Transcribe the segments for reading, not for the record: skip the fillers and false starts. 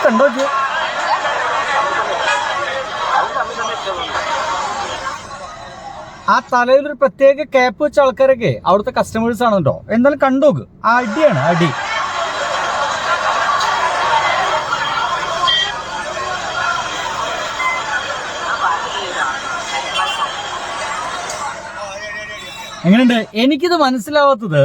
കണ്ടോ? ആ തലയിലൊരു പ്രത്യേക ക്യാപ്പ് വെച്ച ആൾക്കാരൊക്കെ അവിടുത്തെ കസ്റ്റമേഴ്സ് ആണ് കേട്ടോ. എന്തായാലും കണ്ടോക്ക്, ആ അടിയാണ് അടി. എങ്ങനെയുണ്ട്? എനിക്കിത് മനസ്സിലാവാത്തത്,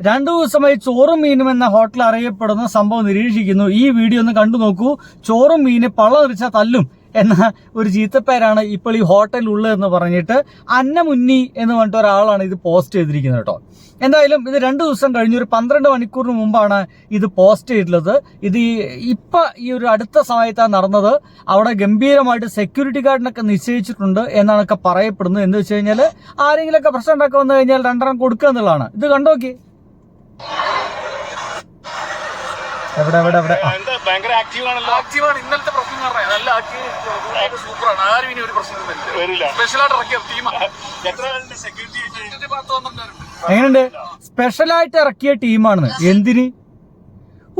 2 ദിവസമായി ചോറും മീനും എന്ന ഹോട്ടൽ അറിയപ്പെടുന്ന സംഭവം നിരീക്ഷിക്കുന്നു. ഈ വീഡിയോ ഒന്ന് കണ്ടു നോക്കൂ. ചോറും മീന് പള്ള നിറച്ച തല്ലും എന്ന ഒരു ചീത്തപ്പേരാണ് ഇപ്പോൾ ഈ ഹോട്ടലിലുള്ളതെന്ന് പറഞ്ഞിട്ട് അന്നമുന്നി എന്ന് പറഞ്ഞിട്ട് ഒരാളാണ് ഇത് പോസ്റ്റ് ചെയ്തിരിക്കുന്നത് കേട്ടോ. എന്തായാലും ഇത് 2 ദിവസം കഴിഞ്ഞ് ഒരു 12 മണിക്കൂറിന് മുമ്പാണ് ഇത് പോസ്റ്റ് ചെയ്തിട്ടുള്ളത്. ഇത് ഈ ഒരു അടുത്ത സമയത്താണ് നടന്നത്. അവിടെ ഗംഭീരമായിട്ട് സെക്യൂരിറ്റി ഗാർഡിനൊക്കെ നിശ്ചയിച്ചിട്ടുണ്ട് എന്നാണൊക്കെ പറയപ്പെടുന്നത്. എന്ന് വെച്ച് കഴിഞ്ഞാൽ ആരെങ്കിലുമൊക്കെ പ്രശ്നം ഉണ്ടാക്കി വന്നു കഴിഞ്ഞാൽ 2 കൊടുക്കുക എന്നുള്ളതാണ്. ഇത് കണ്ടോക്കി, എവിടെ ഭയങ്കര ആക്റ്റീവാണ്. ഇന്നലത്തെ പ്രശ്നം നല്ല ആക്റ്റീവ്, സൂപ്പറാണ്. ആരും ഇനി ഒരു പ്രശ്നം വരില്ല. സ്പെഷ്യലായിട്ട് ഇറക്കിയ ടീമാണ്. എങ്ങനെയുണ്ട്? സ്പെഷ്യലായിട്ട് ഇറക്കിയ ടീമാണെന്ന്. എന്തിന്?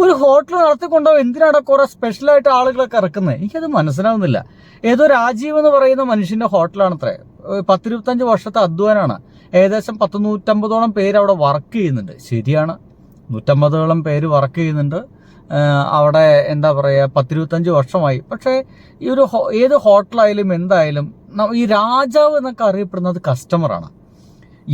ഒരു ഹോട്ടൽ നടത്തിക്കൊണ്ടോ എന്തിനാണ് കുറെ സ്പെഷ്യലായിട്ട് ആളുകളൊക്കെ ഇറക്കുന്നത്? എനിക്കത് മനസ്സിലാവുന്നില്ല. ഏതോ രാജീവ് എന്ന് പറയുന്ന മനുഷ്യന്റെ ഹോട്ടലാണത്രേ. 10-25 വർഷത്തെ അധ്വാനാണ്. ഏകദേശം 150-150ഓളം പേര് അവിടെ വർക്ക് ചെയ്യുന്നുണ്ട്. ശരിയാണ്, 150ഓളം പേര് വർക്ക് ചെയ്യുന്നുണ്ട് അവിടെ. എന്താ പറയുക, 10-25 വർഷമായി. പക്ഷേ ഈ ഒരു ഏത് ഹോട്ടലായാലും എന്തായാലും ഈ രാജാവ് എന്നൊക്കെ അറിയപ്പെടുന്നത് കസ്റ്റമറാണ്.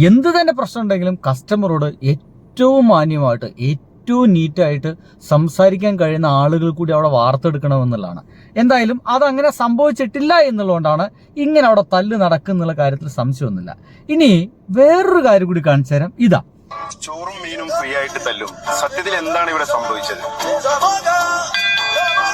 എന്ത് തന്നെ പ്രശ്നം ഉണ്ടെങ്കിലും കസ്റ്റമറോട് ഏറ്റവും മാന്യമായിട്ട് ഏറ്റവും നീറ്റായിട്ട് സംസാരിക്കാൻ കഴിയുന്ന ആളുകൾ കൂടി അവിടെ വാർത്തെടുക്കണമെന്നുള്ളതാണ്. എന്തായാലും അതങ്ങനെ സംഭവിച്ചിട്ടില്ല എന്നുള്ളതുകൊണ്ടാണ് ഇങ്ങനെ അവിടെ തല്ല് നടക്കുന്നുള്ള കാര്യത്തിൽ സംശയമൊന്നുമില്ല. ഇനി വേറൊരു കാര്യം കൂടി കാണിച്ചു തരാം. ഇതാ, ചോറും മീനും ഫ്രീ ആയിട്ട് തല്ലും. സത്യത്തിൽ എന്താണ് ഇവിടെ സംഭവിച്ചത്?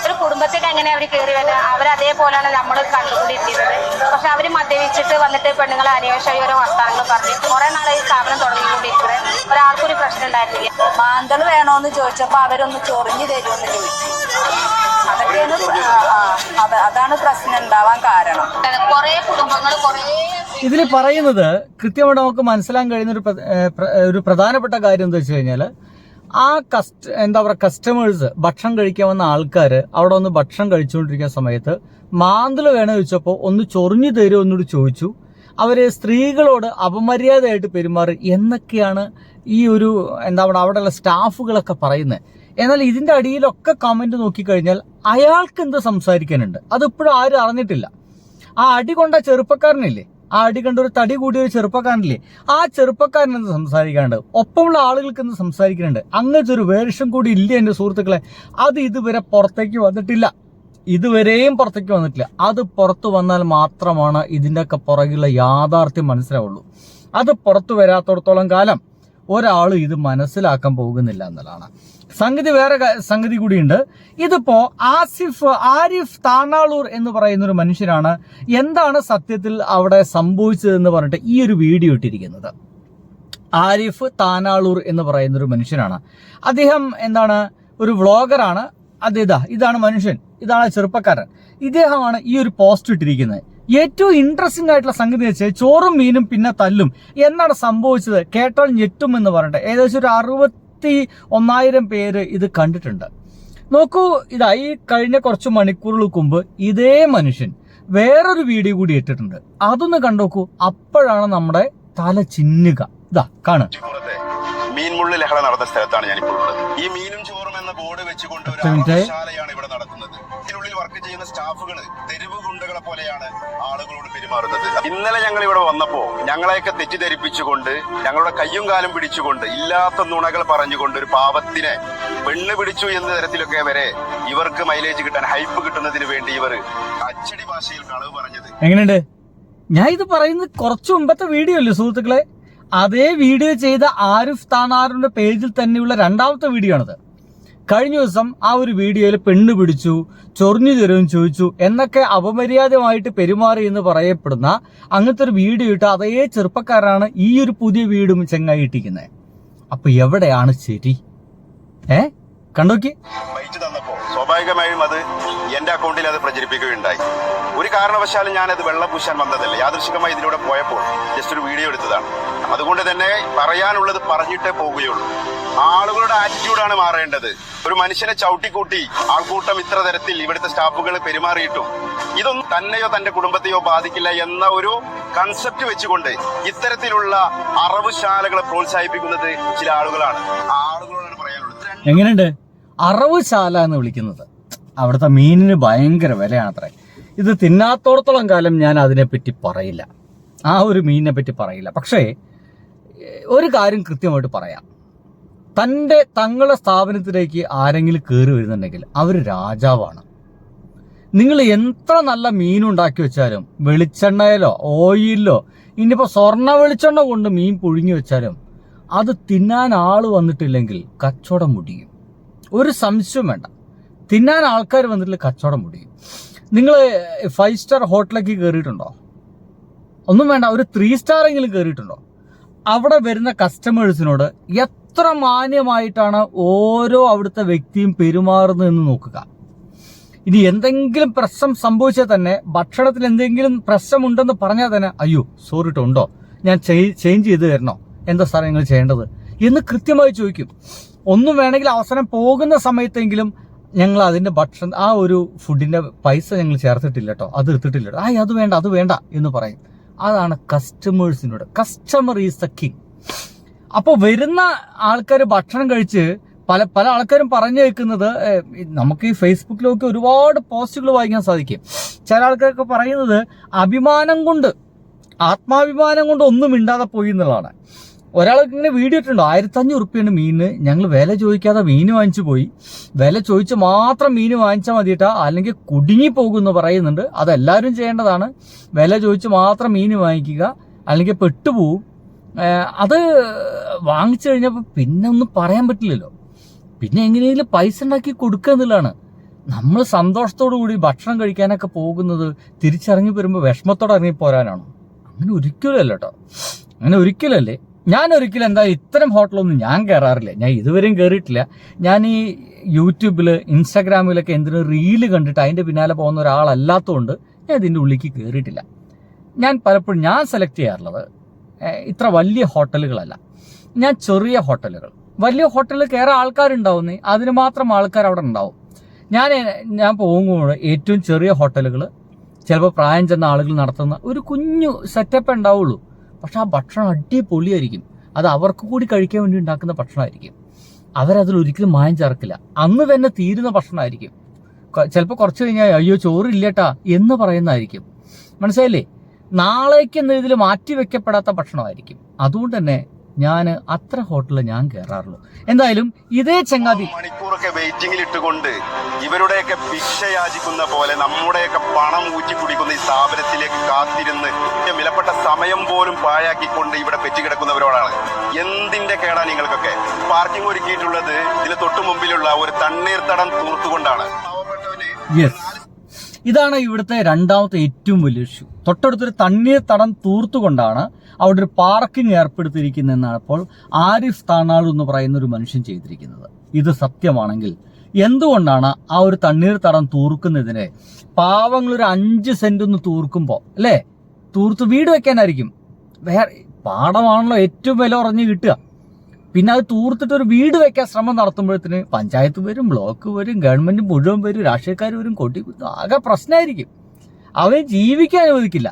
ഒരു കുടുംബത്തേക്ക് എങ്ങനെ അവർ കയറി വരിക? അവരതേപോലെയാണ് നമ്മൾ കണ്ടുകൊണ്ടിരിക്കുന്നത്. പക്ഷെ അവർ മദ്യപിച്ചിട്ട് വന്നിട്ട് പെണ്ണുങ്ങളെ അന്വേഷണം ഓരോ വർത്താനങ്ങൾ പറഞ്ഞ് കുറെ നാളെ ഈ സ്ഥാപനം തുടങ്ങിക്കൊണ്ടിരിക്കുന്നത്. ഒരാൾക്കൊരു പ്രശ്നം ഉണ്ടായിട്ടില്ല. മാന്തൾ വേണോന്ന് ചോദിച്ചപ്പോ അവരൊന്ന് ചൊറിഞ്ഞു തരുമെന്ന് ചോദിച്ചു. അതാണ് പ്രശ്നം ഉണ്ടാവാൻ കാരണം. കുറെ കുടുംബങ്ങൾ ഇതിൽ പറയുന്നത് കൃത്യമായിട്ട് നമുക്ക് മനസ്സിലാക്കാൻ കഴിയുന്ന ഒരു പ്രധാനപ്പെട്ട കാര്യം എന്താ വെച്ച് കഴിഞ്ഞാൽ, ആ കസ്റ്റമേഴ്സ് ഭക്ഷണം കഴിക്കാൻ വന്ന ആൾക്കാർ അവിടെ ഒന്ന് ഭക്ഷണം കഴിച്ചുകൊണ്ടിരിക്കുന്ന സമയത്ത് മാന്തൽ വേണമെന്ന് ചോദിച്ചപ്പോൾ ഒന്ന് ചൊറിഞ്ഞു തരുമോ എന്നോട് ചോദിച്ചു. അവര് സ്ത്രീകളോട് അപമര്യാദയായിട്ട് പെരുമാറി എന്നൊക്കെയാണ് ഈ ഒരു അവിടെയുള്ള സ്റ്റാഫുകളൊക്കെ പറയുന്നത്. എന്നാൽ ഇതിന്റെ അടിയിലൊക്കെ കമന്റ് നോക്കിക്കഴിഞ്ഞാൽ അയാൾക്ക് എന്ത് സംസാരിക്കാനുണ്ട്? അതിപ്പോഴും ആരും അറിഞ്ഞിട്ടില്ല. ആ അടി കൊണ്ട ചെറുപ്പക്കാരനില്ലേ, ആ അടി കണ്ട ഒരു തടി കൂടിയ ഒരു ചെറുപ്പക്കാരനില്ലേ, ആ ചെറുപ്പക്കാരൻ എന്ത് സംസാരിക്കാനുണ്ട്? ഒപ്പമുള്ള ആളുകൾക്ക് എന്ത് സംസാരിക്കാനുണ്ട്? അങ്ങനത്തെ ഒരു വേഷം കൂടി ഇല്ല എന്റെ സുഹൃത്തുക്കളെ. അത് ഇതുവരെ പുറത്തേക്ക് വന്നിട്ടില്ല. ഇതുവരെയും പുറത്തേക്ക് വന്നിട്ടില്ല. അത് പുറത്തു വന്നാൽ മാത്രമാണ് ഇതിൻ്റെയൊക്കെ പുറകിലുള്ള യാഥാർത്ഥ്യം മനസ്സിലാവുള്ളൂ. അത് പുറത്തു വരാത്തോടത്തോളം കാലം ഒരാളും ഇത് മനസ്സിലാക്കാൻ പോകുന്നില്ല എന്നുള്ളതാണ് വേറെ സംഗതി കൂടിയുണ്ട്. ഇതിപ്പോ ആരിഫ് താനാളൂർ എന്ന് പറയുന്ന ഒരു മനുഷ്യനാണ് എന്താണ് സത്യത്തിൽ അവിടെ സംഭവിച്ചതെന്ന് പറഞ്ഞിട്ട് ഈ ഒരു വീഡിയോ ഇട്ടിരിക്കുന്നത്. ആരിഫ് താനാളൂർ എന്ന് പറയുന്ന ഒരു മനുഷ്യനാണ്. അദ്ദേഹം ഒരു വ്ളോഗറാണ്. ഇതാണ് മനുഷ്യൻ, ഇതാണ് ചെറുപ്പക്കാരൻ. ഇദ്ദേഹമാണ് ഈ ഒരു പോസ്റ്റ് ഇട്ടിരിക്കുന്നത്. ഏറ്റവും ഇൻട്രസ്റ്റിംഗ് ആയിട്ടുള്ള സംഗതി വെച്ചാൽ ചോറും മീനും പിന്നെ തല്ലും എന്നാണ് സംഭവിച്ചത്. കേട്ടാൽ ഞെട്ടും എന്ന് പറഞ്ഞിട്ട് ഏകദേശം ഒരു 61,000 പേര് ഇത് കണ്ടിട്ടുണ്ട്. നോക്കൂ, ഈ കഴിഞ്ഞ കുറച്ച് മണിക്കൂറുകൾക്ക് മുമ്പ് ഇതേ മനുഷ്യൻ വേറൊരു വീഡിയോ കൂടി ഇട്ടിട്ടുണ്ട്. അതൊന്ന് കണ്ടോക്കൂ. അപ്പോഴാണ് നമ്മുടെ തല ചിന്നുക. കാണുക. മീൻമുള്ളി ലഹള നടന്ന സ്ഥലത്താണ് ഞാനിപ്പോൾ ഉള്ളത്. ഈ മീനും ചോറും എന്ന ബോർഡ് വെച്ചുകൊണ്ട് ഒരു ശാലയാണ് ഇവിടെ നടക്കുന്നത്. ഇതിനുള്ളിൽ വർക്ക് ചെയ്യുന്ന സ്റ്റാഫുകൾ തെരുവ് ഗുണ്ടകളെ പോലെയാണ് ആളുകളോട് പെരുമാറുന്നത്. ഇന്നലെ ഞങ്ങൾ ഇവിടെ വന്നപ്പോ ഞങ്ങളെയൊക്കെ തെറ്റിദ്ധരിപ്പിച്ചുകൊണ്ട് ഞങ്ങളുടെ കയ്യും കാലും പിടിച്ചുകൊണ്ട് ഇല്ലാത്ത നുണകൾ പറഞ്ഞുകൊണ്ട് ഒരു പാവത്തിനെ പെണ്ണ് പിടിച്ചു എന്ന തരത്തിലൊക്കെ വരെ ഇവർക്ക് മൈലേജ് കിട്ടാൻ, ഹൈപ്പ് കിട്ടുന്നതിന് വേണ്ടി ഇവർ അച്ചടി ഭാഷയിൽ കളവ് പറഞ്ഞത്. എങ്ങനെയുണ്ട്? ഞാൻ ഇത് പറയുന്നത് കുറച്ചു മുമ്പത്തെ വീഡിയോ അല്ലേ സുഹൃത്തുക്കളെ? അതേ വീഡിയോ ചെയ്ത ആരിഫ് താനാറിന്റെ പേജിൽ തന്നെയുള്ള 2ാമത്തെ വീഡിയോ ആണിത്. കഴിഞ്ഞ ദിവസം ആ ഒരു വീഡിയോയിൽ പെണ്ണ് പിടിച്ചു, ചൊറിഞ്ഞു തരും ചോദിച്ചു എന്നൊക്കെ അപമര്യാദമായിട്ട് പെരുമാറി എന്ന് പറയപ്പെടുന്ന അങ്ങനത്തെ ഒരു വീഡിയോ ഇട്ട് അതേ ചെറുപ്പക്കാരാണ് ഈ ഒരു പുതിയ വീടും ചെങ്ങായി ഇട്ടിരിക്കുന്നത്. അപ്പൊ എവിടെയാണ് ശരി? കണ്ടോക്കി. സ്വാഭാവികമായും അത് എന്റെ അക്കൗണ്ടിൽ അത് പ്രചരിപ്പിക്കുകയുണ്ടായി. ഒരു കാരണവശാലും ഞാനത് വെള്ളം പൂശാൻ വന്നതല്ല. യാദൃശികമായി ഇതിലൂടെ പോയപ്പോൾ ജസ്റ്റ് ഒരു വീഡിയോ എടുത്തതാണ്. അതുകൊണ്ട് തന്നെ പറയാനുള്ളത് പറഞ്ഞിട്ടേ പോവുകയുള്ളൂ. ആളുകളുടെ ആറ്റിറ്റ്യൂഡാണ് മാറേണ്ടത്. ഒരു മനുഷ്യനെ ചവിട്ടിക്കൂട്ടി ആൾക്കൂട്ടം ഇത്ര തരത്തിൽ ഇവിടുത്തെ സ്റ്റാഫുകൾ പെരുമാറിയിട്ടും ഇതൊന്നും തന്നെയോ തന്റെ കുടുംബത്തെയോ ബാധിക്കില്ല എന്ന ഒരു കൺസെപ്റ്റ് വെച്ചുകൊണ്ട് ഇത്തരത്തിലുള്ള അറവുശാലകളെ പ്രോത്സാഹിപ്പിക്കുന്നത് ചില ആളുകളാണ്. ആളുകളോടാണ് പറയാനുള്ളത്. എങ്ങനെയുണ്ട് അറവുശാല എന്ന് വിളിക്കുന്നത്? അവിടുത്തെ മീനിന് ഭയങ്കര വിലയാണത്രേ. ഇത് തിന്നാത്തോടത്തോളം കാലം ഞാൻ അതിനെപ്പറ്റി പറയില്ല, ആ ഒരു മീനിനെ പറ്റി പറയില്ല. പക്ഷേ ഒരു കാര്യം കൃത്യമായിട്ട് പറയാം, തങ്ങളുടെ സ്ഥാപനത്തിലേക്ക് ആരെങ്കിലും കയറി വരുന്നുണ്ടെങ്കിൽ അവർ രാജാവാണ്. നിങ്ങൾ എത്ര നല്ല മീനുണ്ടാക്കി വെച്ചാലും, വെളിച്ചെണ്ണയിലോ ഓയിലിലോ ഇനിയിപ്പോൾ സ്വർണ്ണ വെളിച്ചെണ്ണ കൊണ്ട് മീൻ പുഴുങ്ങി വെച്ചാലും അത് തിന്നാൻ ആൾ വന്നിട്ടില്ലെങ്കിൽ കച്ചവടം മുടിയും. ഒരു സംശയം വേണ്ട, തിന്നാൻ ആൾക്കാർ വന്നിട്ടില്ല കച്ചവടം മുടിയും. നിങ്ങൾ 5 സ്റ്റാർ ഹോട്ടലിലേക്ക് കയറിയിട്ടുണ്ടോ? ഒന്നും വേണ്ട, ഒരു 3 സ്റ്റാർ എങ്കിലും കയറിയിട്ടുണ്ടോ? അവിടെ വരുന്ന കസ്റ്റമേഴ്സിനോട് എത്ര മാന്യമായിട്ടാണ് ഓരോ അവിടുത്തെ വ്യക്തിയും പെരുമാറുന്നതെന്ന് നോക്കുക. ഇനി എന്തെങ്കിലും പ്രശ്നം സംഭവിച്ചാൽ തന്നെ, ഭക്ഷണത്തിൽ എന്തെങ്കിലും പ്രശ്നമുണ്ടെന്ന് പറഞ്ഞാൽ തന്നെ, അയ്യോ സോറി ട്ടോ, ഉണ്ടോ, ഞാൻ ചേഞ്ച് ചെയ്ത് തരണോ, എന്താ സാറേ നിങ്ങൾ ചെയ്യേണ്ടത് എന്ന് കൃത്യമായി ചോദിക്കും. ഒന്നും വേണമെങ്കിൽ അവസരം പോകുന്ന സമയത്തെങ്കിലും ഞങ്ങൾ അതിൻ്റെ ഭക്ഷണം, ആ ഒരു ഫുഡിൻ്റെ പൈസ ഞങ്ങൾ ചേർത്തിട്ടില്ല കേട്ടോ, അത് എടുത്തിട്ടില്ല കേട്ടോ, അത് വേണ്ട എന്ന് പറയും. അതാണ് കസ്റ്റമേഴ്സിനോട്. Customer is the king. അപ്പോൾ വരുന്ന ആൾക്കാർ ഭക്ഷണം കഴിച്ച് പല ആൾക്കാരും പറഞ്ഞു കേൾക്കുന്നത്, നമുക്ക് ഈ ഫേസ്ബുക്കിലൊക്കെ ഒരുപാട് പോസ്റ്റുകൾ വായിക്കാൻ സാധിക്കും. ചില ആൾക്കാരൊക്കെ പറയുന്നത് അഭിമാനം കൊണ്ട്, ആത്മാഭിമാനം കൊണ്ട് ഒന്നും മിണ്ടാതെ പോയി എന്നുള്ളതാണ്. ഒരാൾക്ക് ഇങ്ങനെ വീഡിയോ ഇട്ടുണ്ടോ, 1500 റുപ്യാണ് മീനിന്, ഞങ്ങൾ വില ചോദിക്കാതെ മീൻ വാങ്ങിച്ചു പോയി, വില ചോദിച്ച് മാത്രം മീൻ വാങ്ങിച്ചാൽ മതിയിട്ടാ അല്ലെങ്കിൽ കുടുങ്ങി പോകുമെന്ന് പറയുന്നുണ്ട്. അതെല്ലാവരും ചെയ്യേണ്ടതാണ്. വില ചോദിച്ച് മാത്രം മീൻ വാങ്ങിക്കുക, അല്ലെങ്കിൽ പെട്ടുപോകും. അത് വാങ്ങിച്ചു കഴിഞ്ഞപ്പോൾ പിന്നെ ഒന്നും പറയാൻ പറ്റില്ലല്ലോ. പിന്നെ എങ്ങനെയെങ്കിലും പൈസ ഉണ്ടാക്കി കൊടുക്കുക എന്നുള്ളതാണ്. നമ്മൾ സന്തോഷത്തോടു കൂടി ഭക്ഷണം കഴിക്കാനൊക്കെ പോകുന്നത് തിരിച്ചിറങ്ങി വരുമ്പോൾ വിഷമത്തോടെ ഇറങ്ങി പോരാനാണോ? അങ്ങനെ ഒരിക്കലല്ല കേട്ടോ, അങ്ങനെ ഒരിക്കലല്ലേ. ഞാൻ ഒരിക്കലും എന്തായാലും ഇത്തരം ഹോട്ടലൊന്നും ഞാൻ കയറാറില്ല, ഞാൻ ഇതുവരെയും കയറിയിട്ടില്ല. ഞാൻ ഈ യൂട്യൂബിൽ ഇൻസ്റ്റാഗ്രാമിലൊക്കെ എന്തിനും റീല് കണ്ടിട്ട് അതിൻ്റെ പിന്നാലെ പോകുന്ന ഒരാളല്ലാത്തതുകൊണ്ട് ഞാൻ ഇതിൻ്റെ ഉള്ളിലേക്ക് കയറിയിട്ടില്ല. ഞാൻ പലപ്പോഴും സെലക്ട് ചെയ്യാറുള്ളത് ഇത്ര വലിയ ഹോട്ടലുകളല്ല, ഞാൻ ചെറിയ ഹോട്ടലുകൾ. വലിയ ഹോട്ടലിൽ കയറാൻ ആൾക്കാരുണ്ടാവുന്നേ, അതിന് മാത്രം ആൾക്കാർ അവിടെ ഉണ്ടാവും. ഞാൻ പോകുമ്പോൾ ഏറ്റവും ചെറിയ ഹോട്ടലുകൾ, ചിലപ്പോൾ പ്രായം ചെന്ന ആളുകൾ നടത്തുന്ന ഒരു കുഞ്ഞു സെറ്റപ്പ് ഉണ്ടാവുള്ളൂ. പക്ഷെ ആ ഭക്ഷണം അടിപൊളിയായിരിക്കും. അത് അവർക്ക് കൂടി കഴിക്കാൻ വേണ്ടി ഉണ്ടാക്കുന്ന ഭക്ഷണമായിരിക്കും. അവരതിൽ ഒരിക്കലും മായം ചേർക്കില്ല. അന്ന് തന്നെ തീരുന്ന ഭക്ഷണമായിരിക്കും. ചിലപ്പോൾ കുറച്ച് കഴിഞ്ഞാൽ അയ്യോ ചോറില്ലേട്ടാ എന്ന് പറയുന്നതായിരിക്കും. മനസ്സിലായില്ലേ? നാളേക്ക് എന്ന ഇതിൽ മാറ്റി വെക്കപ്പെടാത്ത ഭക്ഷണമായിരിക്കും. അതുകൊണ്ട് തന്നെ ഞാൻ അത്ര ഹോട്ടലിൽ ഞാൻ കയറാറുള്ളൂ. എന്തായാലും ഇതേ ചങ്ങാതി മണിക്കൂറൊക്കെ വെയിറ്റിംഗിൽ ഇട്ടുകൊണ്ട് ഇവരുടെയൊക്കെ ഭിക്ഷ യാചിക്കുന്ന പോലെ നമ്മുടെയൊക്കെ പണം ഊറ്റി കുടിക്കുന്ന ഈ സ്ഥാപനത്തിലേക്ക് കാത്തിരുന്ന് വിലപ്പെട്ട സമയം പോലും പാഴാക്കിക്കൊണ്ട് ഇവിടെ പെറ്റുകിടക്കുന്നവരോടാണ്. എന്തിന്റെ കേടാ നിങ്ങൾക്കൊക്കെ? പാർക്കിംഗ് ഒരുക്കിയിട്ടുള്ളത് ഇതിന് തൊട്ടു മുമ്പിലുള്ള ഒരു തണ്ണീർത്തടം തൂർത്തുകൊണ്ടാണ്. യെസ്, ഇതാണ് ഇവിടുത്തെ രണ്ടാമത്തെ ഏറ്റവും വലിയ ഇഷ്യൂ. തൊട്ടടുത്തൊരു തണ്ണീർത്തടം തൂർത്തുകൊണ്ടാണ് അവിടെ ഒരു പാർക്കിംഗ് ഏർപ്പെടുത്തിയിരിക്കുന്നതെന്നാണ് ഇപ്പോൾ ആരിഫ് താണാൾ എന്ന് പറയുന്ന ഒരു മനുഷ്യൻ ചെയ്തിരിക്കുന്നത്. ഇത് സത്യമാണെങ്കിൽ എന്തുകൊണ്ടാണ് ആ ഒരു തണ്ണീർത്തടം തൂർക്കുന്നതിന് പാവങ്ങളൊരു 5 സെന്റ് ഒന്ന് തൂർക്കുമ്പോൾ, അല്ലേ, തൂർത്ത് വീട് വെക്കാനായിരിക്കും. വേറെ പാടമാണല്ലോ ഏറ്റവും വില കുറഞ്ഞ് കിട്ടുക. പിന്നെ അത് തൂർത്തിട്ട് ഒരു വീട് വെക്കാൻ ശ്രമം നടത്തുമ്പോഴത്തേന് പഞ്ചായത്ത് വരും, ബ്ലോക്ക് വരും, ഗവൺമെന്റ് മുഴുവൻ വരും, രാഷ്ട്രീയക്കാർ വരും, കൊട്ടി ആകെ പ്രശ്നമായിരിക്കും. അവരെ ജീവിക്കാൻ അനുവദിക്കില്ല.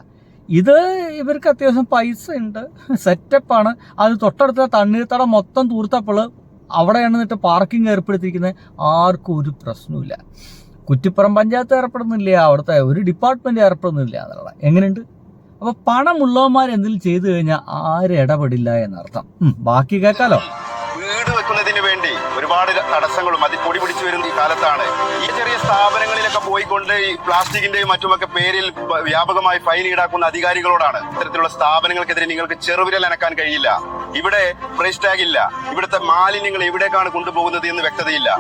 ഇത് ഇവർക്ക് അത്യാവശ്യം പൈസ ഉണ്ട്, സെറ്റപ്പാണ്. അത് തൊട്ടടുത്ത തണ്ണീർത്തടം മൊത്തം തൂർത്തപ്പോൾ അവിടെയാണ് എന്നിട്ട് പാർക്കിംഗ് ഏർപ്പെടുത്തിയിരിക്കുന്നത്. ആർക്കും ഒരു പ്രശ്നമില്ല. കുറ്റിപ്പുറം പഞ്ചായത്ത് ഏർപ്പെടുന്നില്ല, അവിടുത്തെ ഒരു ഡിപ്പാർട്ട്മെന്റ് ഏർപ്പെടുന്നില്ല എന്നുള്ള. എങ്ങനെയുണ്ട്? അപ്പൊ പണമുള്ളവന്മാർ എന്തെങ്കിലും ചെയ്തു കഴിഞ്ഞാൽ ആരും ഇടപെടില്ല എന്നർത്ഥം. ബാക്കി കേൾക്കാലോ. വീട് വെക്കുന്നതിന് വേണ്ടി ഒരുപാട് തടസ്സങ്ങളും അതിൽ പൊടി പിടിച്ചു വരുന്ന ഈ കാലത്താണ് ഈ ചെറിയ സ്ഥാപനങ്ങളിലൊക്കെ പോയിക്കൊണ്ട് ഈ പ്ലാസ്റ്റിക്കിന്റെയും മറ്റുമൊക്കെ പേരിൽ വ്യാപകമായി ഫൈൻ ഈടാക്കുന്ന അധികാരികളോടാണ്. ഇത്തരത്തിലുള്ള സ്ഥാപനങ്ങൾക്കെതിരെ നിങ്ങൾക്ക് ചെറുവിരൽ അനക്കാൻ കഴിയില്ല. ഇവിടെ പ്രൈസ് ടാഗ് ഇല്ല. ഇവിടുത്തെ മാലിന്യങ്ങൾ എവിടേക്കാണ് കൊണ്ടുപോകുന്നത് എന്ന് വ്യക്തതയില്ല.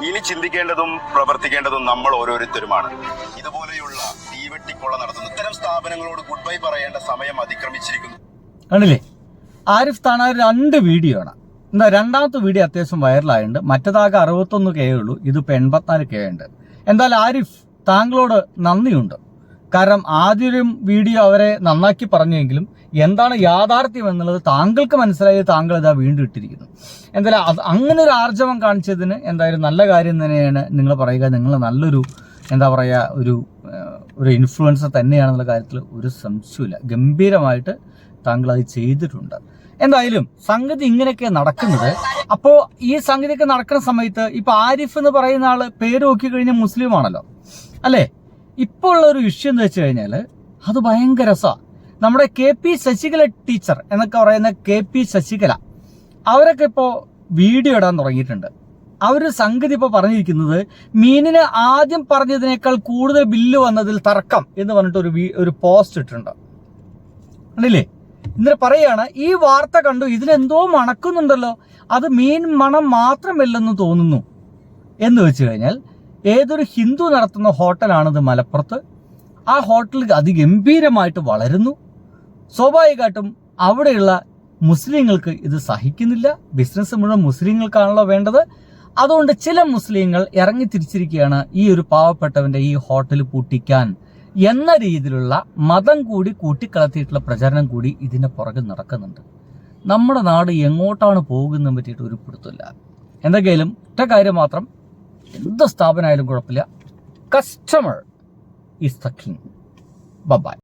ഇനി ചിന്തിക്കേണ്ടതും പ്രവർത്തിക്കേണ്ടതും നമ്മൾ ഓരോരുത്തരുമാണ്. ഇതുപോലെയുള്ള തീവെട്ടിക്കൊള്ള നടത്തുന്ന ഇത്തരം സ്ഥാപനങ്ങളോട് ഗുഡ് ബൈ പറയേണ്ട സമയം അതിക്രമിച്ചിരിക്കുന്നു. ആണല്ലേ? ആരിഫ് താണാൾ 2 വീഡിയോ ആണ്. എന്താ, രണ്ടാമത്തെ വീഡിയോ അത്യാവശ്യം വൈറലായിട്ടുണ്ട്. മറ്റേതാകെ 61K ഉള്ളൂ, ഇതിപ്പോൾ 84K ഉണ്ട്. എന്തായാലും ആരിഫ്, താങ്കളോട് നന്ദിയുണ്ട്. കാരണം ആദ്യൊരു വീഡിയോ അവരെ നന്നാക്കി പറഞ്ഞെങ്കിലും എന്താണ് യാഥാർത്ഥ്യം എന്നുള്ളത് താങ്കൾക്ക് മനസ്സിലായി, താങ്കൾ ഇതാ വീണ്ടും ഇട്ടിരിക്കുന്നു. എന്തായാലും അത് അങ്ങനെ ഒരു ആർജവം കാണിച്ചതിന് എന്തായാലും നല്ല കാര്യം തന്നെയാണ് നിങ്ങൾ പറയുക. നിങ്ങൾ നല്ലൊരു എന്താ പറയുക ഒരു ഇൻഫ്ലുവൻസർ തന്നെയാണെന്നുള്ള കാര്യത്തിൽ ഒരു സംശയമില്ല. ഗംഭീരമായിട്ട് താങ്കൾ അത് ചെയ്തിട്ടുണ്ട്. എന്തായാലും സംഗതി ഇങ്ങനെയൊക്കെ നടക്കുന്നത്. അപ്പോൾ ഈ സംഗതിയൊക്കെ നടക്കുന്ന സമയത്ത് ഇപ്പൊ ആരിഫ് എന്ന് പറയുന്ന ആള് പേര് നോക്കി കഴിഞ്ഞാൽ മുസ്ലിം ആണല്ലോ അല്ലേ? ഇപ്പോൾ ഉള്ള ഒരു ഇഷ്യൂ എന്ന് വെച്ച് കഴിഞ്ഞാൽ അത് ഭയങ്കര രസമാണ്. നമ്മുടെ KP ശശികല ടീച്ചർ എന്നൊക്കെ പറയുന്ന KP ശശികല അവരൊക്കെ ഇപ്പോൾ വീഡിയോ ഇടാൻ തുടങ്ങിയിട്ടുണ്ട്. അവർ സംഗതി ഇപ്പോൾ പറഞ്ഞിരിക്കുന്നത് മീനിന് ആദ്യം പറഞ്ഞതിനേക്കാൾ കൂടുതൽ ബില്ല് വന്നതിൽ തർക്കം എന്ന് പറഞ്ഞിട്ട് ഒരു പോസ്റ്റ് ഇട്ടിട്ടുണ്ട്. കണ്ടില്ലേ? എന്നിട്ട് പറയാണ് ഈ വാർത്ത കണ്ടു, ഇതിലെന്തോ മണക്കുന്നുണ്ടല്ലോ, അത് മീൻ മണം മാത്രമല്ലെന്ന് തോന്നുന്നു എന്ന് വെച്ച് കഴിഞ്ഞാൽ ഏതൊരു ഹിന്ദു നടത്തുന്ന ഹോട്ടലാണിത് മലപ്പുറത്ത്. ആ ഹോട്ടൽ അതിഗംഭീരമായിട്ട് വളരുന്നു. സ്വാഭാവികമായിട്ടും അവിടെയുള്ള മുസ്ലിങ്ങൾക്ക് ഇത് സഹിക്കുന്നില്ല. ബിസിനസ് മുഴുവൻ മുസ്ലിങ്ങൾക്കാണല്ലോ വേണ്ടത്. അതുകൊണ്ട് ചില മുസ്ലിങ്ങൾ ഇറങ്ങി തിരിച്ചിരിക്കുകയാണ് ഈ ഒരു പാവപ്പെട്ടവന്റെ ഈ ഹോട്ടൽ പൂട്ടിക്കാൻ എന്ന രീതിയിലുള്ള മതം കൂടി കൂട്ടിക്കലർത്തിയിട്ടുള്ള പ്രചരണം കൂടി ഇതിന്റെ പുറകെ നടക്കുന്നുണ്ട്. നമ്മുടെ നാട് എങ്ങോട്ടാണ് പോകുന്നതിനെ പറ്റിയിട്ട് ഒരു പിടുത്തമില്ല. എന്തെങ്കിലും ഒറ്റ കാര്യം മാത്രം, എന്ത് സ്ഥാപനമായാലും കുഴപ്പമില്ല, customer is the king. By.